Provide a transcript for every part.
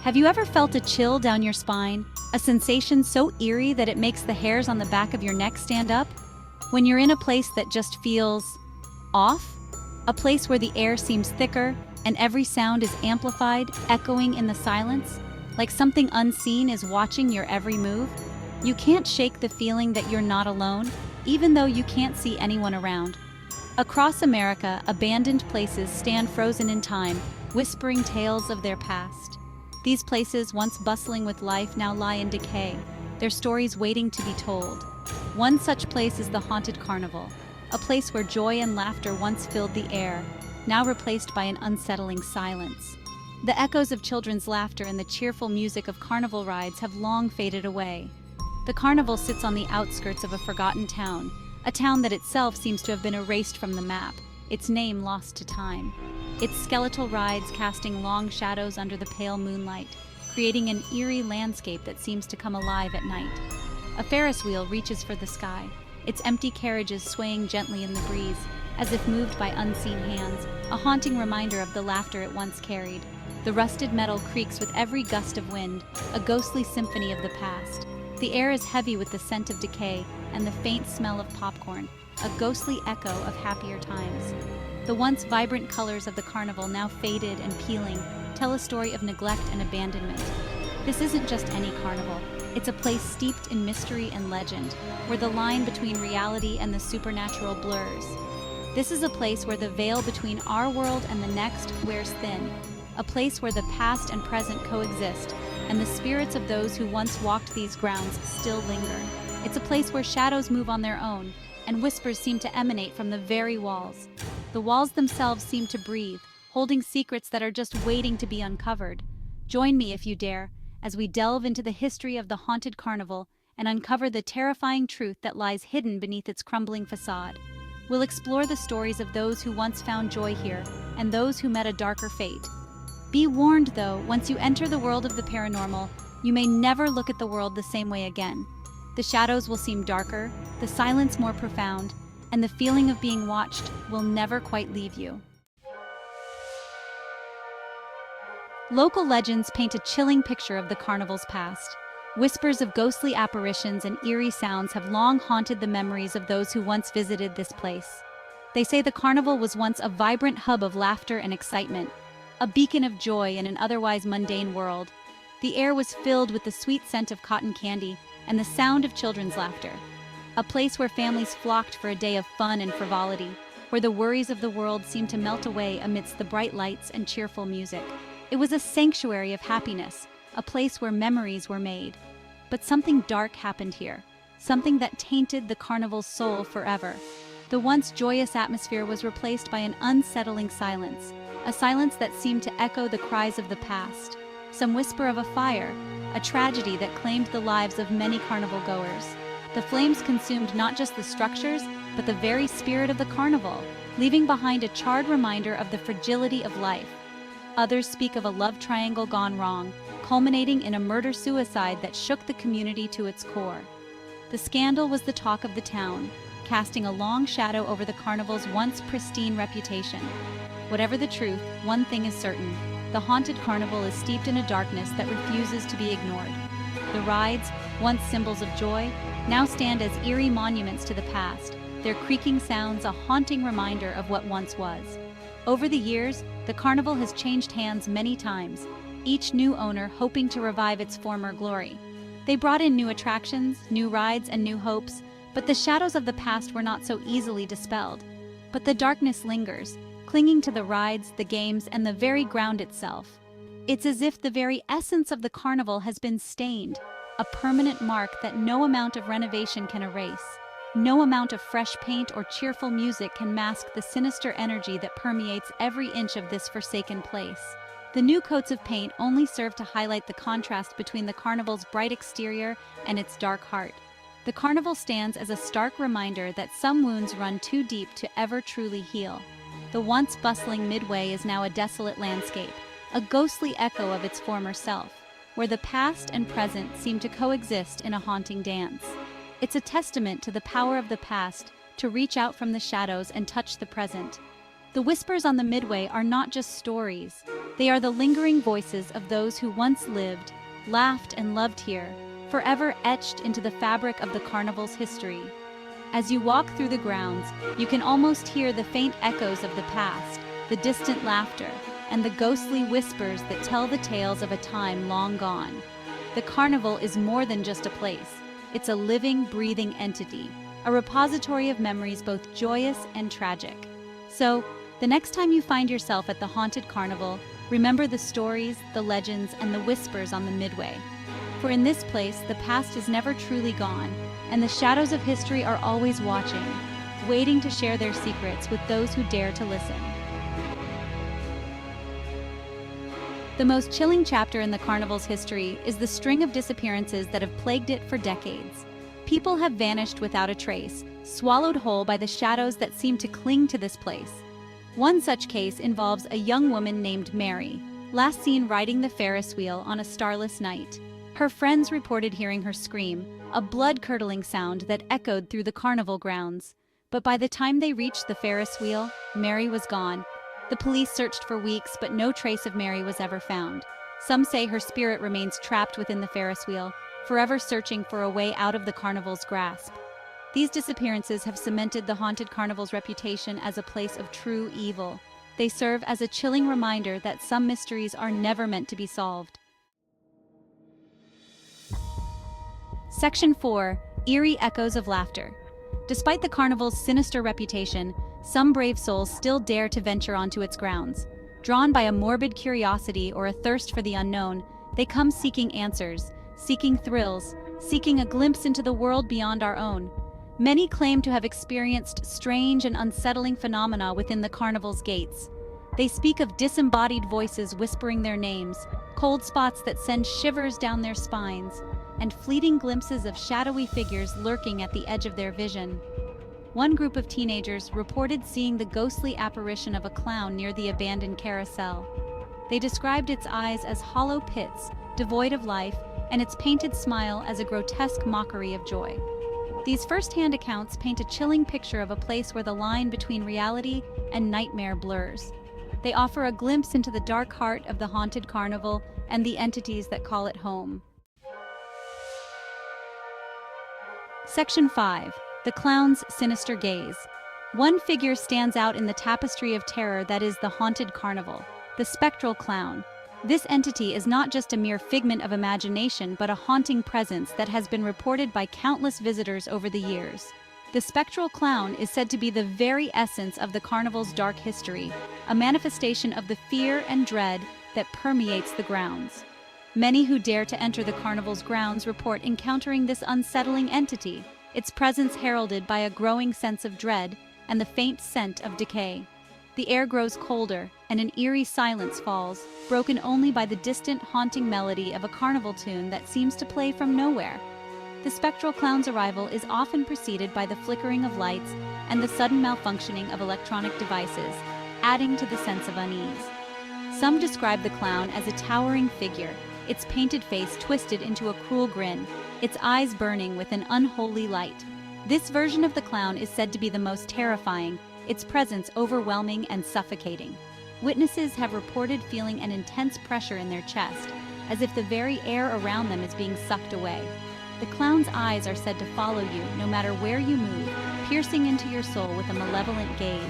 Have you ever felt a chill down your spine? A sensation so eerie that it makes the hairs on the back of your neck stand up? When you're in a place that just feels off? A place where the air seems thicker and every sound is amplified, echoing in the silence? Like something unseen is watching your every move? You can't shake the feeling that you're not alone, even though you can't see anyone around. Across America, abandoned places stand frozen in time, whispering tales of their past. These places, once bustling with life, now lie in decay, their stories waiting to be told. One such place is the Haunted Carnival, a place where joy and laughter once filled the air, now replaced by an unsettling silence. The echoes of children's laughter and the cheerful music of carnival rides have long faded away. The carnival sits on the outskirts of a forgotten town, a town that itself seems to have been erased from the map, its name lost to time. Its skeletal rides casting long shadows under the pale moonlight, creating an eerie landscape that seems to come alive at night. A Ferris wheel reaches for the sky, its empty carriages swaying gently in the breeze, as if moved by unseen hands, a haunting reminder of the laughter it once carried. The rusted metal creaks with every gust of wind, a ghostly symphony of the past. The air is heavy with the scent of decay and the faint smell of popcorn, a ghostly echo of happier times. The once vibrant colors of the carnival, now faded and peeling, tell a story of neglect and abandonment. This isn't just any carnival. It's a place steeped in mystery and legend, where the line between reality and the supernatural blurs. This is a place where the veil between our world and the next wears thin, a place where the past and present coexist, and the spirits of those who once walked these grounds still linger. It's a place where shadows move on their own, and whispers seem to emanate from the very walls. The walls themselves seem to breathe, holding secrets that are just waiting to be uncovered. Join me if you dare, as we delve into the history of the Haunted Carnival and uncover the terrifying truth that lies hidden beneath its crumbling facade. We'll explore the stories of those who once found joy here and those who met a darker fate. Be warned, though, once you enter the world of the paranormal, you may never look at the world the same way again. The shadows will seem darker, the silence more profound, and the feeling of being watched will never quite leave you. Local legends paint a chilling picture of the carnival's past. Whispers of ghostly apparitions and eerie sounds have long haunted the memories of those who once visited this place. They say the carnival was once a vibrant hub of laughter and excitement, a beacon of joy in an otherwise mundane world. The air was filled with the sweet scent of cotton candy and the sound of children's laughter. A place where families flocked for a day of fun and frivolity, where the worries of the world seemed to melt away amidst the bright lights and cheerful music. It was a sanctuary of happiness, a place where memories were made. But something dark happened here, something that tainted the carnival's soul forever. The once joyous atmosphere was replaced by an unsettling silence, a silence that seemed to echo the cries of the past. Some whisper of a fire, a tragedy that claimed the lives of many carnival goers. The flames consumed not just the structures, but the very spirit of the carnival, leaving behind a charred reminder of the fragility of life. Others speak of a love triangle gone wrong, culminating in a murder-suicide that shook the community to its core. The scandal was the talk of the town, casting a long shadow over the carnival's once pristine reputation. Whatever the truth, one thing is certain: the Haunted Carnival is steeped in a darkness that refuses to be ignored. The rides, once symbols of joy, now stand as eerie monuments to the past, their creaking sounds a haunting reminder of what once was. Over the years, the carnival has changed hands many times, each new owner hoping to revive its former glory. They brought in new attractions, new rides, and new hopes, but the shadows of the past were not so easily dispelled. But the darkness lingers, clinging to the rides, the games, and the very ground itself. It's as if the very essence of the carnival has been stained, a permanent mark that no amount of renovation can erase. No amount of fresh paint or cheerful music can mask the sinister energy that permeates every inch of this forsaken place. The new coats of paint only serve to highlight the contrast between the carnival's bright exterior and its dark heart. The carnival stands as a stark reminder that some wounds run too deep to ever truly heal. The once bustling Midway is now a desolate landscape, a ghostly echo of its former self, where the past and present seem to coexist in a haunting dance. It's a testament to the power of the past to reach out from the shadows and touch the present. The whispers on the midway are not just stories. They are the lingering voices of those who once lived, laughed, and loved here, forever etched into the fabric of the carnival's history. As you walk through the grounds, you can almost hear the faint echoes of the past, the distant laughter, and the ghostly whispers that tell the tales of a time long gone. The carnival is more than just a place. It's a living, breathing entity, a repository of memories both joyous and tragic. So, the next time you find yourself at the Haunted Carnival, remember the stories, the legends, and the whispers on the midway. For in this place, the past is never truly gone, and the shadows of history are always watching, waiting to share their secrets with those who dare to listen. The most chilling chapter in the carnival's history is the string of disappearances that have plagued it for decades. People have vanished without a trace, swallowed whole by the shadows that seem to cling to this place. One such case involves a young woman named Mary, last seen riding the Ferris wheel on a starless night. Her friends reported hearing her scream, a blood-curdling sound that echoed through the carnival grounds. But by the time they reached the Ferris wheel, Mary was gone. The police searched for weeks, but no trace of Mary was ever found. Some say her spirit remains trapped within the Ferris wheel, forever searching for a way out of the carnival's grasp. These disappearances have cemented the Haunted Carnival's reputation as a place of true evil. They serve as a chilling reminder that some mysteries are never meant to be solved. Section 4. Eerie Echoes of Laughter. Despite the carnival's sinister reputation, some brave souls still dare to venture onto its grounds. Drawn by a morbid curiosity or a thirst for the unknown, they come seeking answers, seeking thrills, seeking a glimpse into the world beyond our own. Many claim to have experienced strange and unsettling phenomena within the carnival's gates. They speak of disembodied voices whispering their names, cold spots that send shivers down their spines, and fleeting glimpses of shadowy figures lurking at the edge of their vision. One group of teenagers reported seeing the ghostly apparition of a clown near the abandoned carousel. They described its eyes as hollow pits, devoid of life, and its painted smile as a grotesque mockery of joy. These first-hand accounts paint a chilling picture of a place where the line between reality and nightmare blurs. They offer a glimpse into the dark heart of the Haunted Carnival and the entities that call it home. Section 5. The Clown's Sinister Gaze. One figure stands out in the tapestry of terror that is the Haunted Carnival, the spectral clown. This entity is not just a mere figment of imagination, but a haunting presence that has been reported by countless visitors over the years. The spectral clown is said to be the very essence of the carnival's dark history, a manifestation of the fear and dread that permeates the grounds. Many who dare to enter the carnival's grounds report encountering this unsettling entity, its presence heralded by a growing sense of dread and the faint scent of decay. The air grows colder, and an eerie silence falls, broken only by the distant, haunting melody of a carnival tune that seems to play from nowhere. The spectral clown's arrival is often preceded by the flickering of lights and the sudden malfunctioning of electronic devices, adding to the sense of unease. Some describe the clown as a towering figure, its painted face twisted into a cruel grin, its eyes burning with an unholy light. This version of the clown is said to be the most terrifying, its presence overwhelming and suffocating. Witnesses have reported feeling an intense pressure in their chest, as if the very air around them is being sucked away. The clown's eyes are said to follow you no matter where you move, piercing into your soul with a malevolent gaze.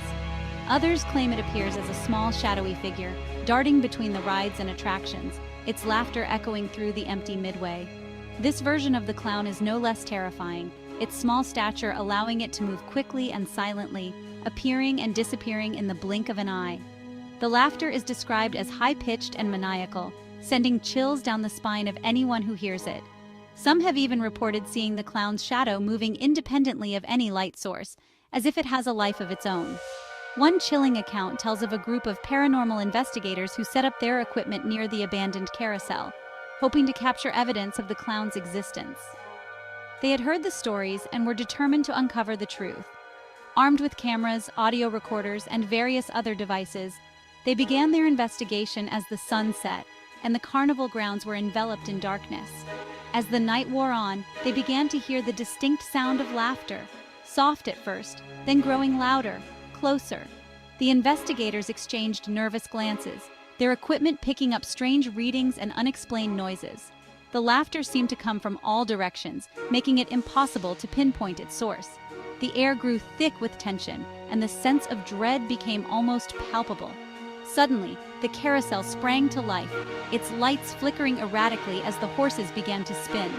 Others claim it appears as a small, shadowy figure, darting between the rides and attractions, its laughter echoing through the empty midway. This version of the clown is no less terrifying, its small stature allowing it to move quickly and silently, appearing and disappearing in the blink of an eye. The laughter is described as high-pitched and maniacal, sending chills down the spine of anyone who hears it. Some have even reported seeing the clown's shadow moving independently of any light source, as if it has a life of its own. One chilling account tells of a group of paranormal investigators who set up their equipment near the abandoned carousel, hoping to capture evidence of the clown's existence. They had heard the stories and were determined to uncover the truth. Armed with cameras, audio recorders, and various other devices, they began their investigation as the sun set and the carnival grounds were enveloped in darkness. As the night wore on, they began to hear the distinct sound of laughter, soft at first, then growing louder, closer. The investigators exchanged nervous glances, their equipment picking up strange readings and unexplained noises. The laughter seemed to come from all directions, making it impossible to pinpoint its source. The air grew thick with tension, and the sense of dread became almost palpable. Suddenly, the carousel sprang to life, its lights flickering erratically as the horses began to spin.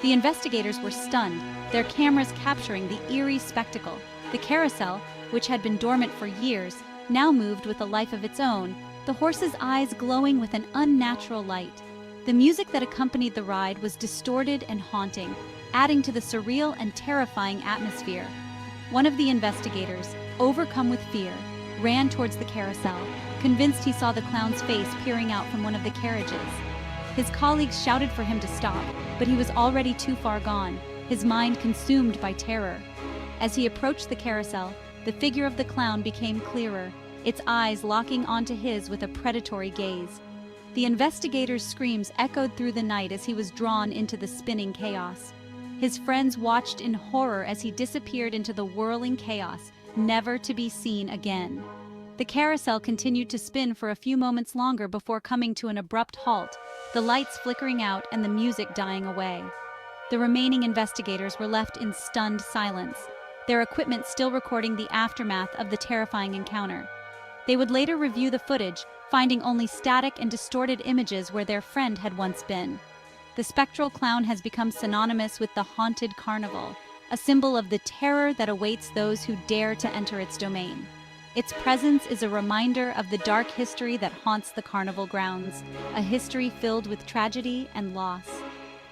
The investigators were stunned, their cameras capturing the eerie spectacle. The carousel, which had been dormant for years, now moved with a life of its own, the horses' eyes glowing with an unnatural light. The music that accompanied the ride was distorted and haunting, adding to the surreal and terrifying atmosphere. One of the investigators, overcome with fear, ran towards the carousel, convinced he saw the clown's face peering out from one of the carriages. His colleagues shouted for him to stop, but he was already too far gone, his mind consumed by terror. As he approached the carousel, the figure of the clown became clearer, its eyes locking onto his with a predatory gaze. The investigator's screams echoed through the night as he was drawn into the spinning chaos. His friends watched in horror as he disappeared into the whirling chaos, never to be seen again. The carousel continued to spin for a few moments longer before coming to an abrupt halt, the lights flickering out and the music dying away. The remaining investigators were left in stunned silence, their equipment still recording the aftermath of the terrifying encounter. They would later review the footage, finding only static and distorted images where their friend had once been. The spectral clown has become synonymous with the Haunted Carnival, a symbol of the terror that awaits those who dare to enter its domain. Its presence is a reminder of the dark history that haunts the carnival grounds, a history filled with tragedy and loss.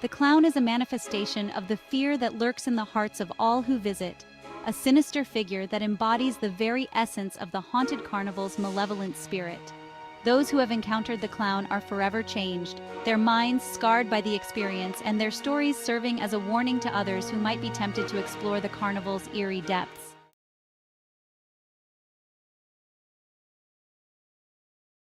The clown is a manifestation of the fear that lurks in the hearts of all who visit, a sinister figure that embodies the very essence of the Haunted Carnival's malevolent spirit. Those who have encountered the clown are forever changed, their minds scarred by the experience and their stories serving as a warning to others who might be tempted to explore the carnival's eerie depths.